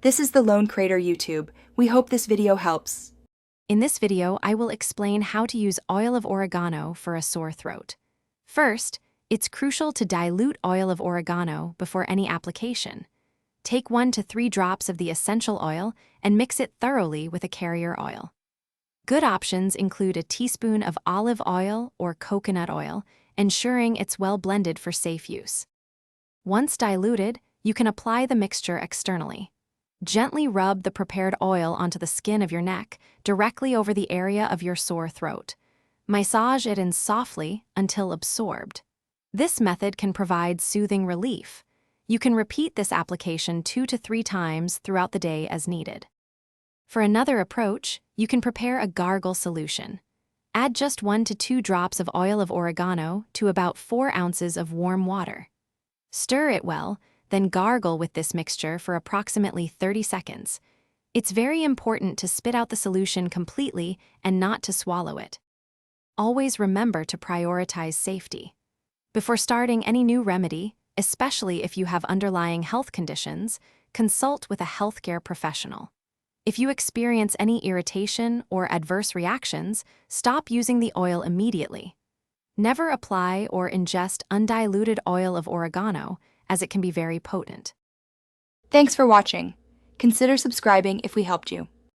This is the Lone Crater YouTube. We hope this video helps. In this video, I will explain how to use oil of oregano for a sore throat. First, it's crucial to dilute oil of oregano before any application. Take 1 to 3 drops of the essential oil and mix it thoroughly with a carrier oil. Good options include a teaspoon of olive oil or coconut oil, ensuring it's well blended for safe use. Once diluted, you can apply the mixture externally. Gently rub the prepared oil onto the skin of your neck, directly over the area of your sore throat. Massage it in softly until absorbed. This method can provide soothing relief. You can repeat this application 2 to 3 times throughout the day as needed. For another approach, you can prepare a gargle solution. Add just 1 to 2 drops of oil of oregano to about 4 ounces of warm water. Stir it well, then gargle with this mixture for approximately 30 seconds. It's very important to spit out the solution completely and not to swallow it. Always remember to prioritize safety. Before starting any new remedy, especially if you have underlying health conditions, consult with a healthcare professional. If you experience any irritation or adverse reactions, stop using the oil immediately. Never apply or ingest undiluted oil of oregano, as it can be very potent. Thanks for watching. Consider subscribing if we helped you.